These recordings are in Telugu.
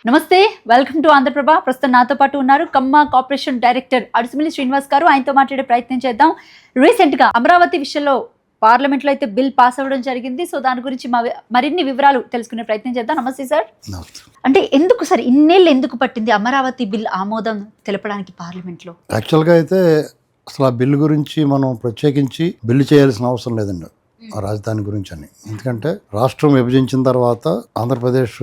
నమస్తే, వెల్కమ్ టు ఆంధ్రప్రభ. ప్రస్తుతం నాతో పాటు ఉన్నారు కమ్మ కార్పొరేషన్ డైరెక్టర్ అడుసుమిల్లి శ్రీనివాస్ గారు. ఆయనతో మాట్లాడే ప్రయత్నం చేద్దాం. రీసెంట్ గా అమరావతి విషయంలో పార్లమెంట్ లో అయితే బిల్ పాస్ అవ్వడం జరిగింది. సో దాని గురించి మరిన్ని వివరాలు తెలుసుకునే ప్రయత్నం చేద్దాం. నమస్తే సార్. అంటే ఎందుకు సార్ ఇన్నేళ్ళు ఎందుకు పట్టింది అమరావతి బిల్ ఆమోదం తెలపడానికి పార్లమెంట్ లో? యాక్చువల్గా అయితే అసలు ఆ బిల్లు గురించి మనం ప్రత్యేకించి బిల్లు చేయాల్సిన అవసరం లేదండి, ఆ రాజధాని గురించి అని. ఎందుకంటే రాష్ట్రం విభజించిన తర్వాత ఆంధ్రప్రదేశ్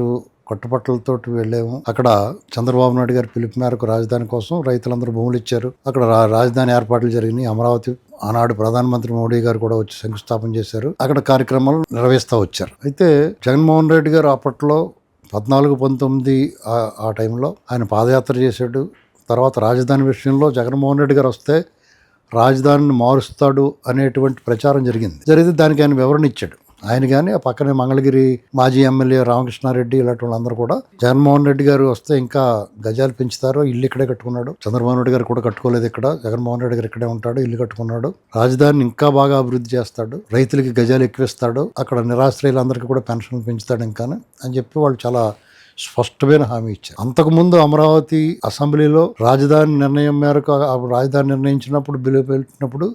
కట్టుబట్టలతో వెళ్ళాము. అక్కడ చంద్రబాబు నాయుడు గారి పిలుపు మేరకు రాజధాని కోసం రైతులందరూ భూములు ఇచ్చారు. అక్కడ రాజధాని ఏర్పాట్లు జరిగినాయి. అమరావతి ఆనాడు ప్రధానమంత్రి మోడీ గారు కూడా వచ్చి శంకుస్థాపన చేశారు. అక్కడ కార్యక్రమాలు నిర్వహిస్తూ వచ్చారు. అయితే జగన్మోహన్ రెడ్డి గారు అప్పట్లో 14-19 ఆ టైంలో ఆయన పాదయాత్ర చేశాడు. తర్వాత రాజధాని విషయంలో జగన్మోహన్ రెడ్డి గారు వస్తే రాజధానిని మారుస్తాడు అనేటువంటి ప్రచారం జరిగితే దానికి ఆయన వివరణ ఇచ్చాడు. ఆయన కానీ ఆ పక్కనే మంగళగిరి మాజీ ఎమ్మెల్యే రామకృష్ణారెడ్డి ఇలాంటి వాళ్ళందరూ కూడా జగన్మోహన్ రెడ్డి గారు వస్తే ఇంకా గజాలు పెంచుతారు, ఇల్లు ఇక్కడే కట్టుకున్నాడు. చంద్రబాబు నాయుడు గారు కూడా కట్టుకోలేదు ఇక్కడ, జగన్మోహన్ రెడ్డి గారు ఇక్కడే ఉంటాడు, ఇల్లు కట్టుకున్నాడు, రాజధానిని ఇంకా బాగా అభివృద్ధి చేస్తాడు, రైతులకి గజాలు ఎక్కువిస్తాడు, అక్కడ నిరాశ్రయులందరికీ కూడా పెన్షన్లు పెంచుతాడు ఇంకా అని చెప్పి వాళ్ళు చాలా స్పష్టమైన హామీ ఇచ్చారు. అంతకుముందు అమరావతి అసెంబ్లీలో రాజధాని నిర్ణయం మేరకు రాజధాని నిర్ణయించినప్పుడు బిల్లు పెట్టినప్పుడు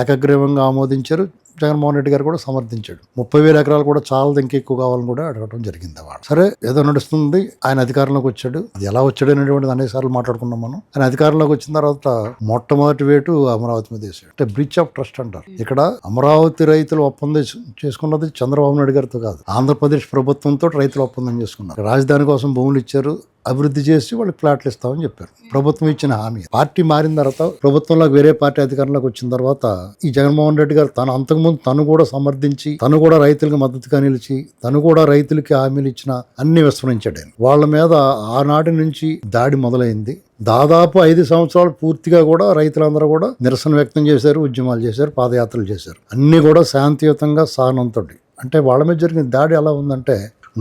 ఏకగ్రీవంగా ఆమోదించారు. జగన్మోహన్ రెడ్డి గారు కూడా సమర్థించాడు. 30,000 ఎకరాలు కూడా చాలా ఇంకా ఎక్కువ కావాలని కూడా అడగడం జరిగింది. వాడు సరే ఏదో నడుస్తుంది, ఆయన అధికారంలోకి వచ్చాడు. అది ఎలా వచ్చాడు అనేటువంటిది అనేక సార్లు మాట్లాడుకున్నాం మనం. ఆయన అధికారంలోకి వచ్చిన తర్వాత మొట్టమొదటి వేటు అమరావతి మీద వేసాడు. అంటే బ్రీచ్ ఆఫ్ ట్రస్ట్ అంటారు. ఇక్కడ అమరావతి రైతులు ఒప్పందం చేసుకున్నది చంద్రబాబు నాయుడు గారితో కాదు, ఆంధ్రప్రదేశ్ ప్రభుత్వంతో రైతులు ఒప్పందం చేసుకున్నారు. రాజధాని కోసం భూములు ఇచ్చారు, అభివృద్ధి చేసి వాళ్ళకి ప్లాట్లు ఇస్తామని చెప్పారు. ప్రభుత్వం ఇచ్చిన హామీ. పార్టీ మారిన తర్వాత ప్రభుత్వంలోకి వేరే పార్టీ అధికారంలోకి వచ్చిన తర్వాత ఈ జగన్మోహన్ రెడ్డి గారు అంతకుముందు తను కూడా సమర్థించి, తను కూడా రైతులకు మద్దతుగా నిలిచి, తను కూడా రైతులకి హామీలు ఇచ్చిన అన్ని విస్మరించాడు ఆయన. వాళ్ళ మీద ఆనాటి నుంచి దాడి మొదలైంది. దాదాపు 5 సంవత్సరాలు పూర్తిగా కూడా రైతులందరూ కూడా నిరసన వ్యక్తం చేశారు, ఉద్యమాలు చేశారు, పాదయాత్రలు చేశారు. అన్ని కూడా శాంతియుతంగా సహనంతో. అంటే వాళ్ళ మీద జరిగిన దాడి ఎలా ఉందంటే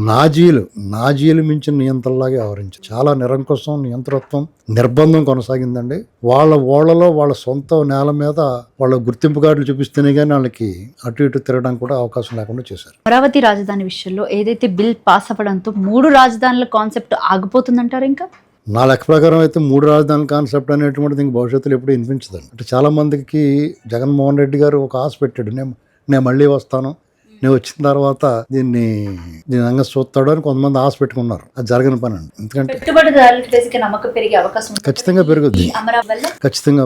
నాజీలు మించిన నియంత్రణలాగే వ్యవహరించారు. చాలా నిరంకుశం, నియంతృత్వం, నిర్బంధం కొనసాగిందండి. వాళ్ళలో వాళ్ళ సొంత నేల మీద వాళ్ళ గుర్తింపు కార్డులు చూపిస్తేనే కానీ వాళ్ళకి అటు ఇటు తిరగడానికి కూడా అవకాశం లేకుండా చేశారు. అమరావతి రాజధాని విషయంలో ఏదైతే బిల్ పాస్ అవ్వడంతో 3 రాజధానుల కాన్సెప్ట్ ఆగిపోతుందంటారు. ఇంకా నా లెక్క ప్రకారం అయితే 3 రాజధానుల కాన్సెప్ట్ అనేటువంటిది ఇంక భవిష్యత్తులో ఎప్పుడు వినిపించదండి. అంటే చాలా మందికి జగన్మోహన్ రెడ్డి గారు ఒక ఆశ పెట్టాడు, నేను మళ్ళీ వస్తాను, నేను వచ్చిన తర్వాత దీన్ని అంగ చూస్తాడు అని కొంతమంది ఆశ పెట్టుకున్నారు. అది జరగని పని అండి. ఎందుకంటే ఖచ్చితంగా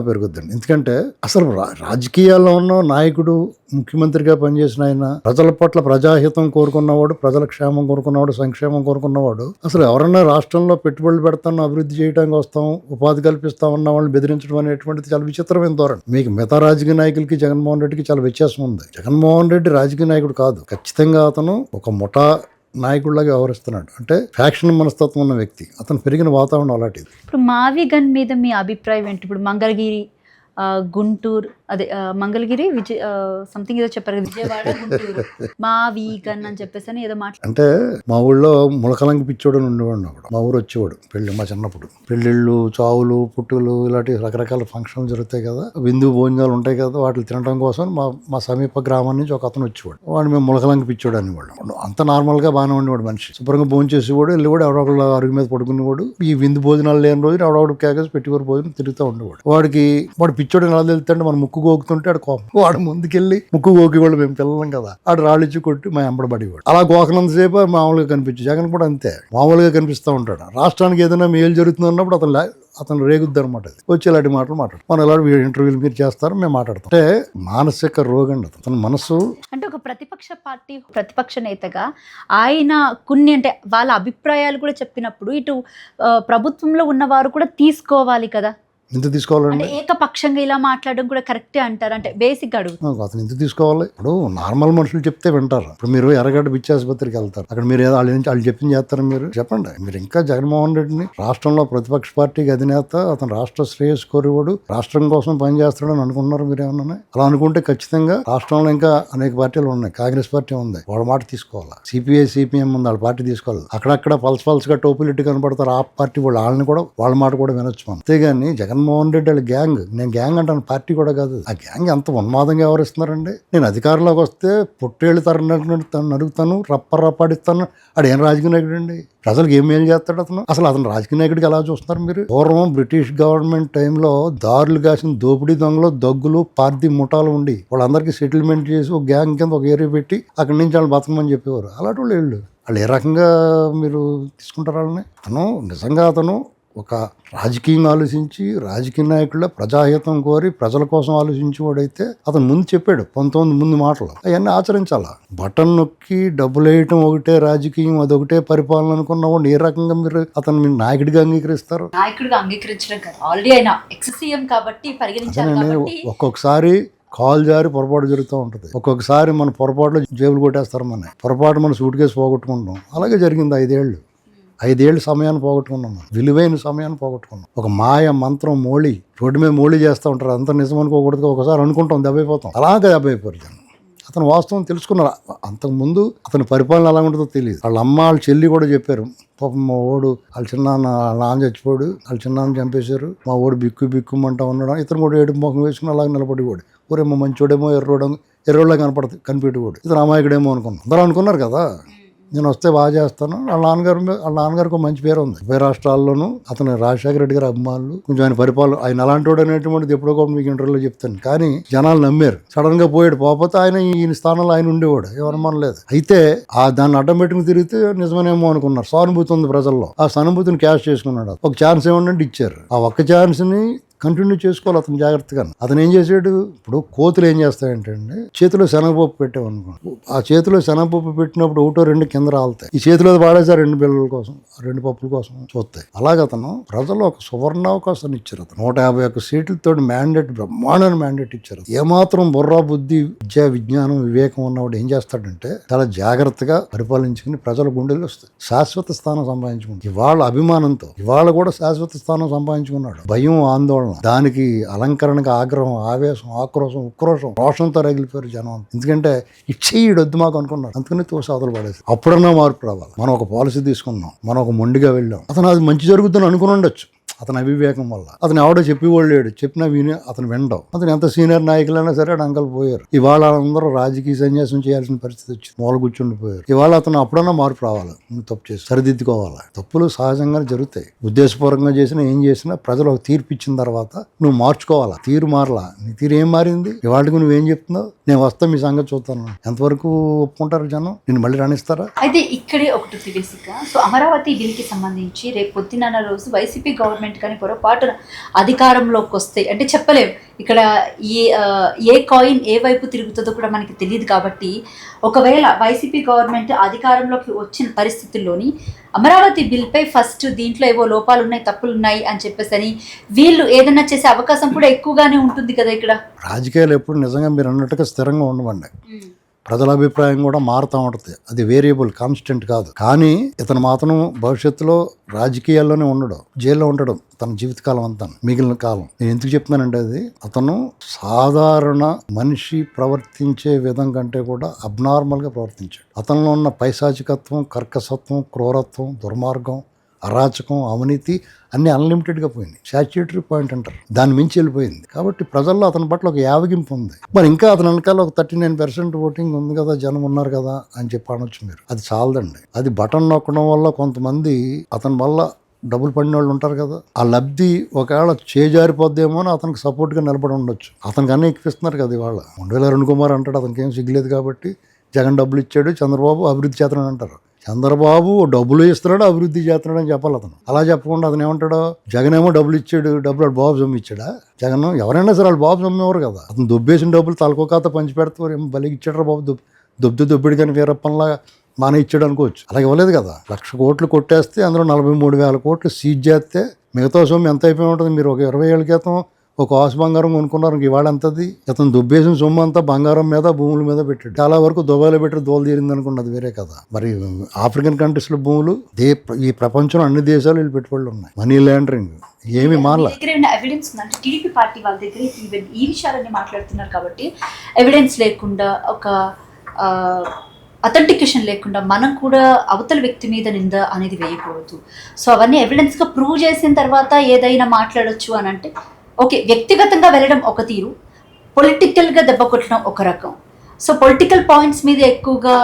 పెరుగుద్దండి. ఎందుకంటే అసలు రాజకీయాల్లో ఉన్న నాయకుడు, ముఖ్యమంత్రిగా పనిచేసిన ఆయన ప్రజల పట్ల ప్రజాహితం కోరుకున్నవాడు, ప్రజల క్షేమం కోరుకున్నవాడు, సంక్షేమం కోరుకున్నవాడు. అసలు ఎవరన్నా రాష్ట్రంలో పెట్టుబడులు పెడతాను, అభివృద్ధి చేయడానికి వస్తాం, ఉపాధి కల్పిస్తాం ఉన్న వాళ్ళని బెదిరించడం అనేటువంటిది చాలా విచిత్రమైన ధోరణి. మీకు మిగతా రాజకీయ నాయకులకి జగన్మోహన్ రెడ్డికి చాలా వ్యత్యాసం ఉంది. జగన్మోహన్ రెడ్డి రాజకీయ నాయకుడు కాదు, ఖచ్చితంగా అతను ఒక ముఠా నాయకుడిలాగా వ్యవహరిస్తున్నాడు. అంటే ఫ్యాక్షన్ మనస్తత్వం ఉన్న వ్యక్తి. అతను పెరిగిన వాతావరణం అలాంటిది. ఇప్పుడు మావి గన్ మీద మీ అభిప్రాయం ఏంటి? ఇప్పుడు మంగళగిరి, గుంటూరు, అదే మంగళగిరి, సంథింగ్ ఏదో చెప్పారు, విజయవాడ, గుంటూరు, మా వీగన్ అని చెప్పేసి అని ఏదో అంటే మా ఊళ్ళో ములకలంగి పిచ్చోడు ఉండేవాడు. మా ఊరు వచ్చేవాడు మా చిన్నప్పుడు పెళ్ళిళ్ళు, చావులు, పుట్టులు ఇలాంటి రకరకాల ఫంక్షన్లు జరుగుతాయి కదా, విందు భోజనాలు ఉంటాయి కదా, వాటిని తినడం కోసం మా సమీప గ్రామం నుంచి ఒక అతను వచ్చేవాడు. వాడు మేము ములకలంగి పిచ్చోడు అనేవాడు. అంత నార్మల్ గా బాగానే ఉండేవాడు మనిషి. శుభ్రంగా భోజనం చేసేవాడు, వెళ్ళేవాడు, ఎవడొకళ్ళు అరుగు మీద పడుకునేవాడు. ఈ విందు భోజనాలు లేని రోజు ఎవడొకడు కేకేసి పెట్టివారు భోజనం తిరుగుతూ ఉండేవాడు. వాడు పిచ్చోడు ఎలా తెలుస్తుంటే మన ముక్కు గోకుతుంటే ఆడు కోపం, వాడు ముందుకెళ్ళి ముక్కు గోకేవాళ్ళు, మేము పిల్లలం కదా, ఆడు రాళ్ళిచ్చి కొట్టి మా ఎంబడబడేవాడు. అలా గోకనంతసేపు మామూలుగా కనిపించు. జగన్ కూడా అంతే మామూలుగా కనిపిస్తూ ఉంటాడు. రాష్ట్రానికి ఏదైనా మేలు జరుగుతుంది అన్నప్పుడు అతను రేగుద్ది అనమాట. వచ్చి ఇలాంటి మాటలు మాట్లాడు. మనం ఇలాంటి ఇంటర్వ్యూలు మీరు చేస్తారు, మేము మాట్లాడతాం. అంటే మానసిక రోగం అండి అతని మనసు. అంటే ఒక ప్రతిపక్ష పార్టీ ప్రతిపక్ష నేతగా ఆయన కొన్ని అంటే వాళ్ళ అభిప్రాయాలు కూడా చెప్పినప్పుడు ఇటు ప్రభుత్వంలో ఉన్నవారు కూడా తీసుకోవాలి కదా. ఎంత తీసుకోవాలండి? ఏకపక్షంగా ఇలా మాట్లాడడం కూడా కరెక్టే అంటారు? అంటే బేసిక్ అడుగు అతను ఎంత తీసుకోవాలి? ఇప్పుడు నార్మల్ మనుషులు చెప్తే వింటారు. ఇప్పుడు మీరు ఎర్రగడ్డ బిచ్చి ఆసుపత్రికి వెళ్తారు, అక్కడ మీరు ఏదో వాళ్ళు చెప్పింది చేస్తారు. మీరు చెప్పండి. మీరు ఇంకా జగన్మోహన్ రెడ్డిని రాష్ట్రంలో ప్రతిపక్ష పార్టీకి అధినేత, అతను రాష్ట్ర శ్రేయస్ కోరేవాడు, రాష్ట్రం కోసం పనిచేస్తాడని అనుకుంటున్నారు మీరు ఏమన్నా? అలా అనుకుంటే ఖచ్చితంగా రాష్ట్రంలో ఇంకా అనేక పార్టీలు ఉన్నాయి. కాంగ్రెస్ పార్టీ ఉంది, వాళ్ళ మాట తీసుకోవాలి. సిపిఐ సిపిఎం ఉంది, వాళ్ళ పార్టీ తీసుకోవాలి. అక్కడక్కడ పల్స్ గా టోపులిట్టు కనపడతారు ఆ పార్టీ వాళ్ళని కూడా వాళ్ళ మాట కూడా వినొచ్చు. అంతేగాని జగన్మోహన్ జగన్మోహన్ రెడ్డి వాళ్ళ గ్యాంగ్, నేను గ్యాంగ్ అంటాను, పార్టీ కూడా కాదు, ఆ గ్యాంగ్ ఎంత ఉన్మాదంగా వ్యవహరిస్తున్నారండి. నేను అధికారంలోకి వస్తే పొట్టేళ్ళు నడుగుతాను, రప్పడిస్తాను. ఆడు ఏం రాజకీయ నాయకుడు అండి? ప్రజలకు ఏం మేలు చేస్తాడు అసలు అతను రాజకీయ నాయకుడికి ఎలా చూస్తున్నారు మీరు? పూర్వం బ్రిటిష్ గవర్నమెంట్ టైంలో దారులు కాసిన దోపిడీ దొంగలు, దగ్గులు, పార్టీ ముఠాలు ఉండి వాళ్ళందరికీ సెటిల్మెంట్ చేసి ఒక గ్యాంగ్ కింద ఒక ఏరియా పెట్టి అక్కడి నుంచి వాళ్ళు బతకమని చెప్పేవారు. అలాంటి వాళ్ళు ఏ రకంగా మీరు తీసుకుంటారు వాళ్ళని? అతను ఒక రాజకీయంగా ఆలోచించి, రాజకీయ నాయకుల్లో ప్రజాహితం కోరి ప్రజల కోసం ఆలోచించేవాడైతే అతను ముందు చెప్పాడు 19 ముందు మాటలు, అవన్నీ ఆచరించాలా. బటన్ నొక్కి డబ్బులు వేయటం ఒకటే రాజకీయం, అదొకటే పరిపాలన అనుకున్నవాడు ఏ రకంగా మీరు అతను మీ నాయకుడిగా అంగీకరిస్తారు? నాయకుడిగా అంగీకరించడం కాదు, ఆల్రెడీ ఆయన ఎక్స్-సీఎం కాబట్టి పరిగణించాలి. ఒక్కొక్కసారి కాల్ జారి పొరపాటు జరుగుతూ ఉంటుంది. ఒక్కొక్కసారి మన పొరపాటులో జేబులు కొట్టేస్తారు. పొరపాటు మన సూట్ కేసు పోగొట్టుకుంటాం. అలాగే జరిగింది 5 ఏళ్ళు సమయాన్ని పోగొట్టుకున్నాం, విలువైన సమయాన్ని పోగొట్టుకున్నాం. ఒక మాయ మంత్రం మోళి రోడ్డు మీద మోళి చేస్తూ ఉంటారు, అంత నిజం అనుకోకూడదు. ఒకసారి అనుకుంటాం, దెబ్బైపోతాం. అలాగే దెబ్బైపోయారు జనం. అతను వాస్తవం తెలుసుకున్నారు. అంతకుముందు అతని పరిపాలన ఎలా ఉంటుందో తెలియదు. వాళ్ళ అమ్మ వాళ్ళ చెల్లి కూడా చెప్పారు, పాపం మా ఓడు వాళ్ళ చిన్నాన్న, వాళ్ళ నాన్న చచ్చిపోడు, వాళ్ళ చిన్నాన్న చంపేశారు, మా ఓడు బిక్కుమంటా ఉన్నాడు. ఇతను కూడా ఏడు ముఖం వేసుకుని అలాగే నిలబడివాడు. ఊరేమో మంచోడేమో ఎర్రోళ్ళ కనిపెట్టేవాడు. ఇతను అమాయకుడేమో అనుకున్నాం. అందరూ అనుకున్నారు కదా, నేను వస్తే బాగా చేస్తాను. వాళ్ళ నాన్నగారికి మంచి పేరు ఉంది. 20 రాష్ట్రాల్లోనూ అతను రాజశేఖర రెడ్డి గారి అభిమానులు, కొంచెం ఆయన పరిపాలన, ఆయన అలాంటి వాడు అనేటువంటిది ఎప్పుడో కూడా మీకు ఇంటర్వ్యూలో చెప్తాను. కానీ జనాలు నమ్మారు. సడన్ గా పోయాడు, పోతే ఆయన ఈయన స్థానంలో ఆయన ఉండేవాడు, ఏమనుమానం లేదు. అయితే దాన్ని అడ్డం పెట్టుకుని తిరిగితే నిజమేమో అనుకున్నారు. సానుభూతి ఉంది ప్రజల్లో, ఆ సానుభూతిని క్యాష్ చేసుకున్నాడు. ఒక ఛాన్స్ ఏమంటే ఇచ్చారు. ఆ ఒక్క ఛాన్స్ ని కంటిన్యూ చేసుకోవాలి అతను జాగ్రత్తగా. అతను ఏం చేసాడు, ఇప్పుడు కోతులు ఏం చేస్తాయంటే అండి, చేతిలో శనగపప్పు పెట్టామనుకోండి, ఆ చేతిలో శనగపప్పు పెట్టినప్పుడు 1-2 కింద రాలుతాయి. ఈ చేతిలో పాడేసారు 2 బిళ్ళల కోసం, 2 పప్పుల కోసం చూస్తాయి. అలాగే అతను ప్రజలు ఒక సువర్ణావకాశాన్ని ఇచ్చారు. అతను 151 సీట్లతో మ్యాండేట్, బ్రహ్మాండమైన మ్యాండేట్ ఇచ్చారు. ఏమాత్రం బుర్రా, బుద్ధి, విద్య, విజ్ఞానం, వివేకం ఉన్నవాడు ఏం చేస్తాడంటే చాలా జాగ్రత్తగా పరిపాలించుకుని ప్రజల గుండెల్లో వస్తాయి శాశ్వత స్థానం సంపాదించుకుంటాడు. ఇవాళ అభిమానంతో ఇవాళ కూడా శాశ్వత స్థానం సంపాదించుకున్నాడు. భయం, ఆందోళన, దానికి అలంకరణకు ఆగ్రహం, ఆవేశం, ఆక్రోశం, ఉక్రోషం, రోషంతో రగిలిపోయారు జనం. ఎందుకంటే ఇచ్చేయడొద్దు మాకు అనుకున్నారు. అందుకని తోసాదులు పడేసి అప్పుడన్నా మార్పు రావాలి. మనం ఒక పాలసీ తీసుకున్నాం, మనం ఒక మొండిగా వెళ్ళాం. అతను అది మంచి జరుగుతుందని అనుకుని ఉండొచ్చు. అతని అవివేకం వల్ల అతను ఎవడో చెప్పేవాళ్ళు లేడు, చెప్పినా అతను వినడం. అతను ఎంత సీనియర్ నాయకులైనా సరే అంకలు పోయారు. ఇవాళ అందరూ రాజకీయ సన్యాసం చేయాల్సిన పరిస్థితి వచ్చింది, మూల కూర్చుండిపోయారు. ఇవాళ అతను అప్పుడన్నా మార్పు రావాలి, నువ్వు తప్పు చేసి సరిదిద్దుకోవాలి. తప్పులు సహజంగానే జరుగుతాయి. ఉద్దేశపూర్వకంగా చేసినా ఏం చేసినా ప్రజలు ఒక తీర్పు ఇచ్చిన తర్వాత నువ్వు మార్చుకోవాలా. తీరు మారలా, నీ తీరు ఏం మారింది? ఇవాళకి నువ్వేం చెప్తున్నావు? నేను వస్తా, మీ సంగతి చూస్తాను. ఎంతవరకు ఒప్పుకుంటారు జనం? నేను మళ్ళీ రాణిస్తారా? అయితే ఇక్కడే ఒకటి బేసిక్ గా, సో అమరావతి బిల్ కి సంబంధించి రేపు పొద్దున్న రోజు వైసీపీ గవర్నమెంట్ కానీ పొరపాటున అధికారంలోకి వస్తే, అంటే చెప్పలేం ఇక్కడ ఏ కాయిన్ ఏ వైపు తిరుగుతుందో కూడా మనకి తెలియదు. కాబట్టి ఒకవేళ వైసీపీ గవర్నమెంట్ అధికారంలోకి వచ్చిన పరిస్థితుల్లోని అమరావతి బిల్పై ఫస్ట్ దీంట్లో ఏవో లోపాలు ఉన్నాయి, తప్పులు ఉన్నాయి అని చెప్పేసి వీళ్ళు ఏదైనా చేసే అవకాశం కూడా ఎక్కువగానే ఉంటుంది కదా. ఇక్కడ రాజకీయాలు ఎప్పుడు నిజంగా మీరు అన్నట్టుగా స్థిరంగా ఉండవండి. ప్రజల అభిప్రాయం కూడా మారుతూ ఉంటుంది, అది వేరియబుల్, కాన్స్టెంట్ కాదు. కానీ ఇతను మాత్రం భవిష్యత్తులో రాజకీయాల్లోనే ఉండడం, జైల్లో ఉండడం తన జీవితకాలం అంతా, మిగిలిన కాలం. నేను ఎందుకు చెప్తున్నానంటే అది అతను సాధారణ మనిషి ప్రవర్తించే విధం కంటే కూడా అబ్నార్మల్గా ప్రవర్తించాడు. అతనిలో ఉన్న పైశాచికత్వం, కర్కసత్వం, క్రూరత్వం, దుర్మార్గం, అరాచకం, అవినీతి అన్ని అన్లిమిటెడ్గా పోయింది. సాచ్యురేటరీ పాయింట్ అంటారు, దాని మించి వెళ్ళిపోయింది. కాబట్టి ప్రజల్లో అతని పట్ల ఒక యావగింపు ఉంది. మరి ఇంకా అతని వెనకాల ఒక 39% ఓటింగ్ ఉంది కదా, జనం ఉన్నారు కదా అని చెప్పి అనొచ్చు మీరు. అది చాలదండి. అది బటన్ నొక్కడం వల్ల కొంతమంది అతని వల్ల డబ్బులు పడిన వాళ్ళు ఉంటారు కదా, ఆ లబ్ధి ఒకవేళ చేజారిపోద్దేమో అని అతనికి సపోర్ట్గా నిలబడి ఉండొచ్చు. అతనికి అన్నీ ఎక్కిపిస్తున్నారు కదా. ఇవాళ 2002 కుమార్ అంటాడు, అతనికి ఏం సిగ్గులేదు కాబట్టి జగన్ డబ్బులు ఇచ్చాడు, చంద్రబాబు అభివృద్ధి చేస్తున్నాడు అంటారు. చంద్రబాబు డబ్బులు ఇస్తున్నాడు, అభివృద్ధి చేస్తున్నాడు అని చెప్పాలి అతను. అలా చెప్పకుండా అతను ఏమంటాడు, జగన్ ఏమో డబ్బులు ఇచ్చాడు, డబ్బులు బాబు సొమ్ము ఇచ్చాడా? జగన్ ఎవరైనా సరే వాళ్ళు బాబు సొమ్మేవారు కదా. అతను దొబ్బేసిన డబ్బులు తలకోకాత పంచి పెడతారు, ఏమో బలికి ఇచ్చాడు బాబు, దొబ్బిడి కానీ వీరప్పన్లాగా మానే ఇచ్చాడు అనుకోవచ్చు. అలాగే ఇవ్వలేదు కదా. 1,00,000 కోట్లు కొట్టేస్తే అందులో 43,000 కోట్లు సీజ్ చేస్తే మిగతా సొమ్ము ఎంత అయిపోయి ఉంటుంది? మీరు ఒక 20 ఏళ్ళ క్రితం ఒక ఆసు బంగారం కొనుక్కున్నారు, ఇవాళ ఎంతది? అతను దుబ్బేసిన సొమ్ము అంతా బంగారం మీద, భూముల మీద పెట్టాడు. చాలా వరకు దుబాయ్లో పెట్టి దోలు తీరింది అనుకున్నది వేరే కదా. మరి ఆఫ్రికన్ కంట్రీస్లో భూములు ఈ ప్రపంచంలో అన్ని దేశాలు వీళ్ళు పెట్టుబడులు ఉన్నాయి. మనీ లాండరింగ్ ఏమి మానలా. ఎవిడెన్స్ ఉందంటే టీడీపీ పార్టీ వాళ్ళ దగ్గర ఈ విషయాలన్నీ మాట్లాడుతున్నారు కాబట్టి ఎవిడెన్స్ లేకుండా, ఒక అథెంటికేషన్ లేకుండా మనం కూడా అవతల వ్యక్తి మీద నింద అనేది వేయకూడదు. సో అవన్నీ ఎవిడెన్స్గా ప్రూవ్ చేసిన తర్వాత ఏదైనా మాట్లాడొచ్చు అని అంటే ఓకే, వ్యక్తిగతంగా వెళ్ళడం ఒక తీరు, పొలిటికల్గా దెబ్బ కొట్టడం ఒక రకం. సో పొలిటికల్ పాయింట్స్ మీద ఎక్కువగా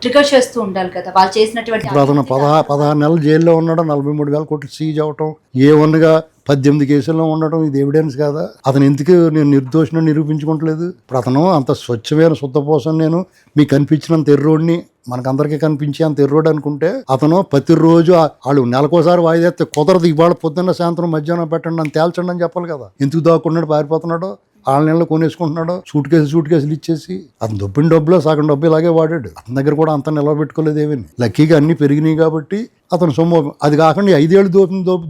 ట్రిగర్ చేస్తూ ఉండాలి కదా వాళ్ళు చేసినటువంటి. ఇప్పుడు అతను 16 నెలలు జైల్లో ఉన్నాడు, 43,000 కోట్లు సీజ్ అవటం, A1గా 18 కేసుల్లో ఉండటం, ఇది ఎవిడెన్స్ కాదా? అతను ఎందుకు నేను నిర్దోషిని నిరూపించుకోవట్లేదు? ఇప్పుడు అతను అంత స్వచ్ఛమైన శుద్ధపోసం, నేను మీకు కనిపించినంత ఎర్రోడిని, మనకందరికీ కనిపించే అంత ఎర్రోడు అనుకుంటే, అతను ప్రతిరోజు వాళ్ళు నెలకోసారి వాయిదేస్తే కుదరదు, ఇవాళ పొద్దున్న సాయంత్రం మధ్యాహ్నం పెట్టండి అని తేల్చండి అని చెప్పాలి కదా. ఎందుకు దాక్కున్నాడు, పారిపోతున్నాడు, 6 నెలలు కొనేసుకుంటున్నాడు, సూట్ కేసులు ఇచ్చేసి. అతను దొబ్బిన డబ్బులో సగం డబ్బు ఇలాగే వాడాడు. అతని దగ్గర కూడా అంత నిలబెట్టుకోలేదు ఏమని. లక్కీగా అన్ని పెరిగినాయి కాబట్టి అతను సొమ్ము. అది కాకుండా 5 ఏళ్ళు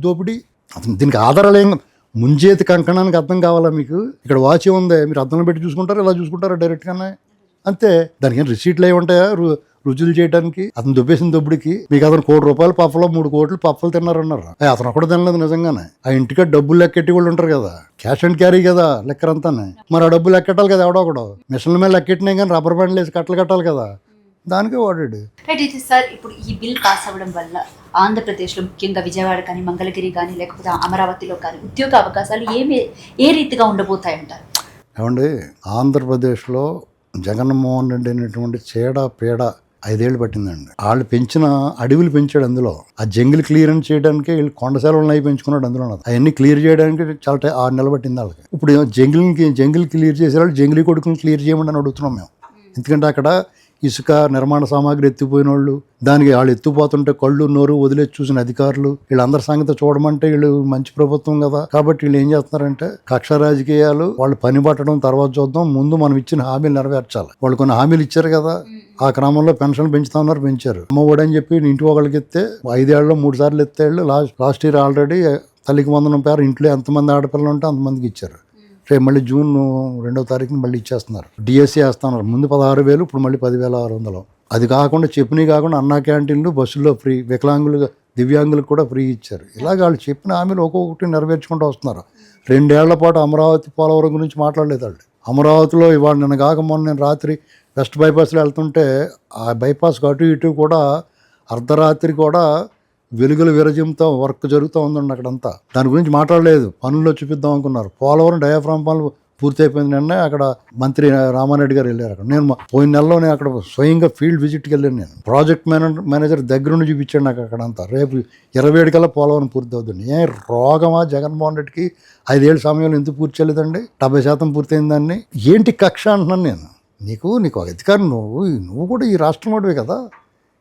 దోపిడి. అతను దీనికి ఆధారాలు ఏం, ముంచేతి కంకణానికి అర్థం కావాలా మీకు? ఇక్కడ వాచ్ ఉంది, మీరు అర్థంలో పెట్టి చూసుకుంటారా, ఇలా చూసుకుంటారా డైరెక్ట్గానే, అంతే. దానికి ఏం రిసీట్లు అయి ఉంటాయా రుజువులు చేయడానికి? అతను దొబ్బేసిన దొబ్బుడికి మీకు అతను ₹1 కోటి పఫలో 3 కోట్లు పఫలు తిన్నారన్నారు. అతను ఒకటి తినలేదు నిజంగానే. ఆ ఇంటికి డబ్బులు లెక్కెట్టి వాళ్ళు ఉంటారు కదా, క్యాష్ అండ్ క్యారీ కదా లెక్కరంతానే. మరి ఆ డబ్బులు లెక్కెట్టాలి కదా, ఎవడో ఒకడు మిషన్ల మీద లెక్కెట్టినాయి కానీ రబ్బర్ బ్యాండ్లు వేసి కట్టాలి కదా, దానికే వాడాడు. రైట్. ఇది సార్, ఇప్పుడు ఈ బిల్ పాస్ అవ్వడం వల్ల ఆంధ్రప్రదేశ్లో ముఖ్యంగా విజయవాడ కానీ, మంగళగిరి కానీ, లేకపోతే అమరావతిలో కానీ ఉద్యోగ అవకాశాలు ఏ రీతిగా ఉండబోతాయంటారు? ఏమండి, ఆంధ్రప్రదేశ్లో జగన్మోహన్ రెడ్డి అనేటువంటి పేడ 5 ఏళ్ళు పట్టిందండి. వాళ్ళు పెంచిన అడవులు పెంచాడు, అందులో ఆ జంగిల్ క్లియరెన్స్ చేయడానికి వీళ్ళు కొండ సెలవులను అవి పెంచుకున్నాడు, అందులో అవన్నీ క్లియర్ చేయడానికి చాలా 6 నెలలు పట్టింది వాళ్ళకి. ఇప్పుడు జంగిల్ క్లియర్ చేసేవాళ్ళు జంగిలీ కొడుకుని క్లియర్ చేయమని అని అడుగుతున్నాం మేము. ఎందుకంటే అక్కడ ఇసుక నిర్మాణ సామాగ్రి ఎత్తిపోయిన వాళ్ళు, దానికి వాళ్ళు ఎత్తిపోతుంటే కళ్ళు నోరు వదిలేసి చూసిన అధికారులు, వీళ్ళందరి సంగతి చూడమంటే వీళ్ళు మంచి ప్రభుత్వం కదా, కాబట్టి వీళ్ళు ఏం చేస్తున్నారంటే కక్ష రాజకీయాలు, వాళ్ళు పని పట్టడం తర్వాత చూద్దాం, ముందు మనం ఇచ్చిన హామీలు నెరవేర్చాలి. వాళ్ళు కొన్ని హామీలు ఇచ్చారు కదా, ఆ క్రమంలో పెన్షన్లు పెంచుతా ఉన్నారు, పెంచారు. అమ్మఒడి అని చెప్పి ఇంటి ఒకళ్ళకి ఎత్తే 5 ఏళ్ళలో 3 సార్లు ఎత్తేళ్ళు. లాస్ట్ ఇయర్ ఆల్రెడీ తల్లికి వందనం పేరు ఇంట్లో ఎంతమంది ఆడపిల్లలు ఉంటే అంతమందికి ఇచ్చారు. రేపు మళ్ళీ జూన్ 2వ తారీఖున మళ్ళీ ఇచ్చేస్తున్నారు. డిఎస్సీ వేస్తున్నారు. ముందు 16,000, ఇప్పుడు మళ్ళీ 10,600. అది కాకుండా చెప్పినవి కాకుండా అన్నా క్యాంటీన్లు, బస్సుల్లో ఫ్రీ, వికలాంగులు దివ్యాంగులకు కూడా ఫ్రీ ఇచ్చారు. ఇలాగ వాళ్ళు చెప్పిన హామీలు ఒక్కొక్కటి నెరవేర్చుకుంటూ వస్తున్నారు. 2 ఏళ్ల పాటు అమరావతి పోలవరం గురించి మాట్లాడలేదు వాళ్ళు. అమరావతిలో ఇవాళ నిన్న కాక మొన్న నేను రాత్రి వెస్ట్ బైపాస్లో వెళ్తుంటే ఆ బైపాస్ అటు ఇటు కూడా అర్ధరాత్రి కూడా వెలుగుల విరజింతో వర్క్ జరుగుతూ ఉందండి అక్కడంతా. దాని గురించి మాట్లాడలేదు, పనుల్లో చూపిద్దాం అనుకున్నారు. పోలవరం డయాఫ్రామ్ పనులు పూర్తి అయిపోయింది. నిన్న అక్కడ మంత్రి రామారెడ్డి గారు వెళ్ళారు. అక్కడ నేను పోయిన నెలలోనే అక్కడ స్వయంగా ఫీల్డ్ విజిట్కి వెళ్ళాను. నేను ప్రాజెక్ట్ మేనేజర్ దగ్గరుండి చూపించాడు నాకు అక్కడంతా. రేపు 27 కల్లా పోలవరం పూర్తి అవుతుంది. ఏ రోగమా జగన్మోహన్ రెడ్డికి? 5 ఏళ్ళ సమయంలో ఎందుకు పూర్తి చేయలేదండి? 70% పూర్తయింది. దాన్ని ఏంటి కక్ష అంటున్నాను నేను. నీకు అధికారం, నువ్వు కూడా ఈ రాష్ట్రం వాడివే కదా,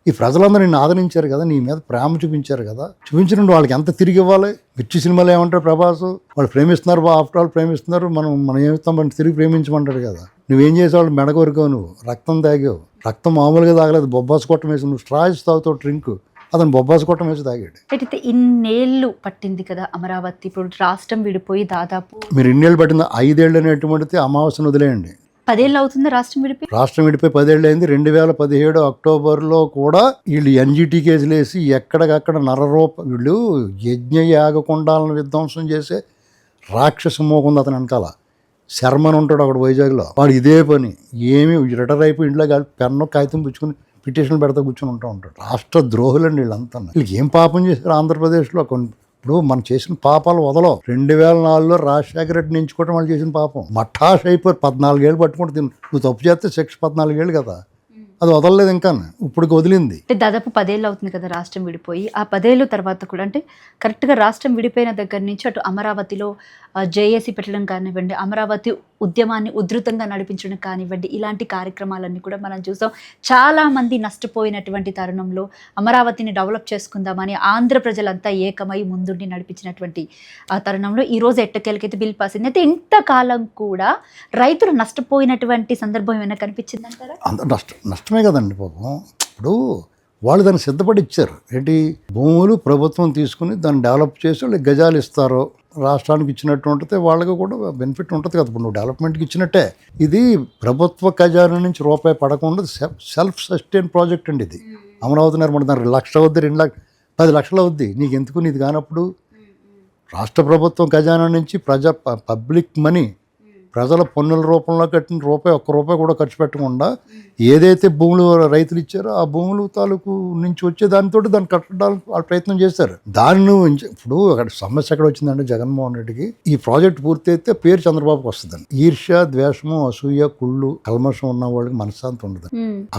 ఈ ప్రజలందరూ నిన్ను ఆదరించారు కదా, నీ మీద ప్రేమ చూపించారు కదా, చూపించిన వాళ్ళకి ఎంత తిరిగి ఇవ్వాలి? మిర్చి సినిమాలో ఏమంటారు ప్రభాస్, వాళ్ళు ప్రేమిస్తున్నారు, ఆఫ్టర్ ఆల్ ప్రేమిస్తున్నారు, మనం ఏమిస్తాం, మనం తిరిగి ప్రేమించమంటాడు కదా. నువ్వేం చేసేవాళ్ళు? మెడకొరికావు, నువ్వు రక్తం తాగావు. రక్తం మామూలుగా తాగలేదు, బొబ్బాస్ కొట్టం వేసి, నువ్వు స్ట్రాయిస్ తాగుతావు డ్రింక్, అతను బొబ్బాస్ కొట్టం వేసి తాగాడు. అయితే ఇన్నేళ్ళు పట్టింది కదా అమరావతి, ఇప్పుడు రాష్ట్రం విడిపోయి దాదాపు మీరు ఇన్నేళ్ళు పట్టింది. 5 ఏళ్ళు అనేటువంటిది అమావాస్యను వదిలేయండి. 10 ఏళ్ళు అవుతుంది రాష్ట్రం విడిపోయి. 10 ఏళ్ళు అయింది. 2017 అక్టోబర్లో కూడా వీళ్ళు ఎన్జిటి కేసులు వేసి ఎక్కడికక్కడ వీళ్ళు యజ్ఞయాగకుండాలను విధ్వంసం చేసే రాక్షస మోకుంది అతను వెనకాల. శర్మని ఉంటాడు అక్కడ వైజాగ్లో, వాడు ఇదే పని. ఏమి రిటైర్ అయిపోయి ఇంట్లో పెన్ను కాగితం పుచ్చుకుని పిటిషన్లు పెడతా కూర్చొని ఉంటాడు. రాష్ట్ర ద్రోహులండి వీళ్ళంతా. వీళ్ళకి ఏం పాపం చేశారు ఆంధ్రప్రదేశ్లో? ఇప్పుడు మనం చేసిన పాపాలు వదలవు. 2004లో రాజశేఖర రెడ్డిని ఎంచుకోవడం వాళ్ళు చేసిన పాపం. మఠాష్ అయిపోయి 14 ఏళ్ళు పట్టుకుంటే నువ్వు తప్పు చేస్తే శిక్ష 14 ఏళ్ళు కదా, అది వదలలేదు ఇంకా, ఇప్పుడు వదిలింది. అంటే దాదాపు 10 ఏళ్ళు అవుతుంది కదా రాష్ట్రం విడిపోయి. ఆ 10 ఏళ్ళ తర్వాత కూడా, అంటే కరెక్ట్గా రాష్ట్రం విడిపోయిన దగ్గర నుంచి అటు అమరావతిలో జేఏసీ పెట్టడం కానివ్వండి, అమరావతి ఉద్యమాన్ని ఉధృతంగా నడిపించడం కానివ్వండి, ఇలాంటి కార్యక్రమాలన్నీ కూడా మనం చూసాం. చాలామంది నష్టపోయినటువంటి తరుణంలో అమరావతిని డెవలప్ చేసుకుందామని ఆంధ్ర ప్రజలంతా ఏకమై ముందుండి నడిపించినటువంటి ఆ తరుణంలో ఈరోజు ఎట్టకేలకైతే బిల్ పాస్ అయింది. అయితే ఇంతకాలం కూడా రైతులు నష్టపోయినటువంటి సందర్భం ఏమైనా కనిపించింది అంటారా? నష్టమే కదండి పాపం. ఇప్పుడు వాళ్ళు దాన్ని సిద్ధపడి ఇచ్చారు. ఏంటి, భూములు ప్రభుత్వం తీసుకుని దాన్ని డెవలప్ చేసి వాళ్ళకి గజాలు ఇస్తారో, రాష్ట్రానికి ఇచ్చినట్టు ఉంటుంది, వాళ్ళకి కూడా బెనిఫిట్ ఉంటుంది కదా. ఇప్పుడు నువ్వు డెవలప్మెంట్కి ఇచ్చినట్టే. ఇది ప్రభుత్వ ఖజానా నుంచి రూపాయి పడకుండా సెల్ఫ్ సస్టైన్ ప్రాజెక్ట్ అండి ఇది. అమరావతి నిర్మాణం దానికి 1 లక్ష అవుద్ది, 10 లక్షలు అవుద్ది. నీకు ఎందుకు? నీది కానప్పుడు రాష్ట్ర ప్రభుత్వం ఖజానా నుంచి పబ్లిక్ మనీ, ప్రజల పన్నుల రూపంలో కట్టిన ఒక్క రూపాయి కూడా ఖర్చు పెట్టకుండా ఏదైతే భూములు రైతులు ఇచ్చారో ఆ భూములు తాలూకు నుంచి వచ్చే దానితో దాన్ని కట్టడానికి వాళ్ళు ప్రయత్నం చేశారు. దాన్ని ఇప్పుడు అక్కడ సమస్య ఎక్కడ వచ్చిందంటే జగన్మోహన్ రెడ్డికి ఈ ప్రాజెక్ట్ పూర్తి అయితే పేరు చంద్రబాబుకి వస్తుందండి. ఈర్ష్య, ద్వేషము, అసూయ, కుళ్ళు, కల్మషం ఉన్న వాళ్ళకి మనశ్శాంతి ఉండదు.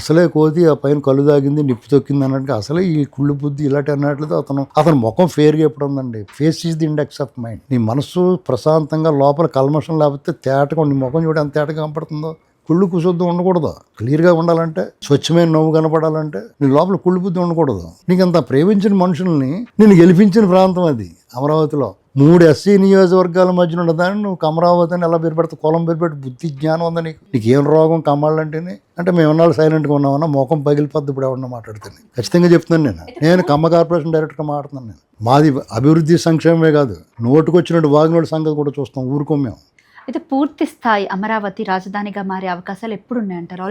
అసలే కోతి ఆ పైన కళ్ళు దాగింది, నిప్పు తొక్కింది అన్నట్టు అసలే ఈ కుళ్ళు బుద్ధి ఇలాంటి అన్నట్లయితే అతను ముఖం ఫేర్గా ఎప్పుడు ఉందండి. Face is the index of mind. నీ మనసు ప్రశాంతంగా లోపల కల్మషం లేకపోతే తేటగా నీ ముఖం చూడ ఎంత తేటగా కనపడుతుందో. కుళ్ళు కుశుద్ధి ఉండకూడదు. క్లియర్గా ఉండాలంటే, స్వచ్ఛమైన నవ్వు కనపడాలంటే నీ లోపల కుళ్ళు బుద్ధి ఉండకూడదు. నీకంత ప్రేమించిన మనుషుల్ని నేను గెలిపించిన ప్రాంతం అది అమరావతిలో. 3 ఎస్సీ నియోజకవర్గాల మధ్యన ఉన్నదాన్ని నువ్వు అమరావతి అని ఎలా పేరు పెడతావు? కులం పేరు పెట్టి బుద్ధి జ్ఞానం ఉందా నీకు ఏం రోగం కమ్మాలంటేనే? అంటే మేము ఉన్నాళ్ళు సైలెంట్గా ఉన్నామన్నా ముఖం పగిలిపోద్ది ఇప్పుడు ఎవరన్నా మాట్లాడుతుంది. ఖచ్చితంగా చెప్తున్నాను నేను కమ్మ కార్పొరేషన్ డైరెక్టర్గా మాట్లాడుతున్నాను. మాది అభివృద్ధి సంక్షేమమే కాదు, నోటుకొచ్చినట్టు వాగినోడి సంగతి కూడా చూస్తాం, ఊరుకోం మేము. అయితే పూర్తి స్థాయి అమరావతి రాజధానిగా మారే అవకాశాలు ఎప్పుడు ఉన్నాయంటారు?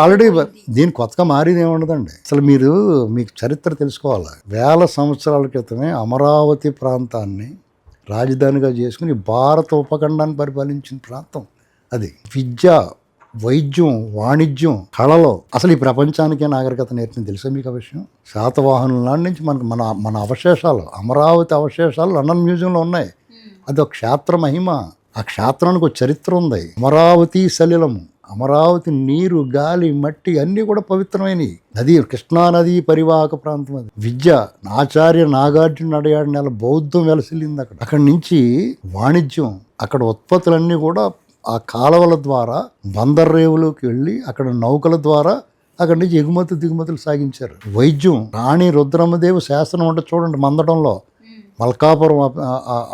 ఆల్రెడీ దీని కొత్తగా మారేది ఏముండదండి. అసలు మీకు చరిత్ర తెలుసుకోవాలి. 1000 సంవత్సరాల క్రితమే అమరావతి ప్రాంతాన్ని రాజధానిగా చేసుకుని భారత ఉపఖండాన్ని పరిపాలించిన ప్రాంతం అది. విద్య, వైద్యం, వాణిజ్యం, కళలో అసలు ఈ ప్రపంచానికే నాగరికత నేర్పింది. తెలుసా మీకు ఆ విషయం? శాతవాహనుల నాటి నుంచి మన అవశేషాలు, అమరావతి అవశేషాలు లండన్ మ్యూజియంలో ఉన్నాయి. అది ఒక క్షేత్ర మహిమ. ఆ క్షేత్రానికి ఒక చరిత్ర ఉంది. అమరావతి సలిలము, అమరావతి నీరు, గాలి, మట్టి అన్నీ కూడా పవిత్రమైనవి. నది కృష్ణానది పరివాహక ప్రాంతం అది. విద్య, ఆచార్య నాగార్జున నడయాడి నెల బౌద్ధం వెలసిల్లింది అక్కడ. అక్కడి నుంచి వాణిజ్యం, అక్కడ ఉత్పత్తులన్నీ కూడా ఆ కాలువల ద్వారా బందర్రేవులోకి వెళ్ళి అక్కడ నౌకల ద్వారా అక్కడి నుంచి దిగుమతులు సాగించారు. వైద్యం, రాణి రుద్రమ్మదేవి శాసనం అంటే చూడండి మందడంలో. మల్కాపురం,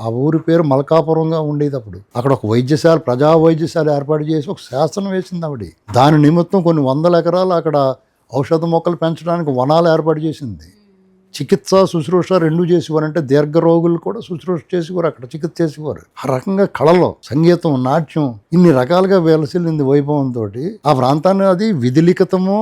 ఆ ఊరి పేరు మల్కాపురంగా ఉండేది అప్పుడు. అక్కడ ఒక వైద్యశాల, ప్రజా వైద్యశాల ఏర్పాటు చేసి ఒక శాసనం వేసింది ఆవిడ. దాని నిమిత్తం కొన్ని 100 ఎకరాలు అక్కడ ఔషధ మొక్కలు పెంచడానికి వనాలు ఏర్పాటు చేసింది. చికిత్స, శుశ్రూష 2 చేసేవారు. అంటే దీర్ఘ రోగులు కూడా శుశ్రూష చేసేవారు, అక్కడ చికిత్స చేసేవారు. ఆ రకంగా కళలో సంగీతం, నాట్యం ఇన్ని రకాలుగా వెలసిల్లింది వైభవంతో. ఆ ప్రాంతాన్ని అది విధిలిఖితమో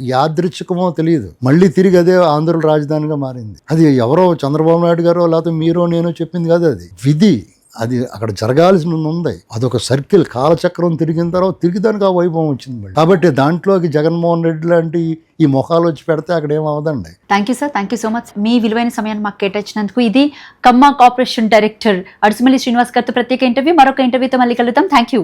యాదృచ్ఛికమో తెలియదు. మళ్ళీ తిరిగి అదే ఆంధ్రుల రాజధానిగా మారింది. అది ఎవరో చంద్రబాబు నాయుడు గారో లేకపోతే మీరో నేనో చెప్పింది కాదు, అది విధి. అది అక్కడ జరగాల్సి ఉంది. అదొక సర్కిల్, కాలచక్రం తిరిగిన తర్వాత తిరిగి దానికి ఆ వైభవం వచ్చింది. కాబట్టి దాంట్లోకి జగన్మోహన్ రెడ్డి లాంటి ఈ మొఖాలు వచ్చి పెడితే అక్కడ ఏమవదండి. Thank you sir, thank you so much. మీ విలువైన సమయాన్ని మాకు కేటాయించినందుకు. ఇది కమ్మ కార్పొరేషన్ డైరెక్టర్ అడుసుమల్లి శ్రీనివాస్ గారితో ప్రత్యేక ఇంటర్వ్యూ. మరొక ఇంటర్వ్యూతో మళ్ళీ కలుద్దాం. Thank you.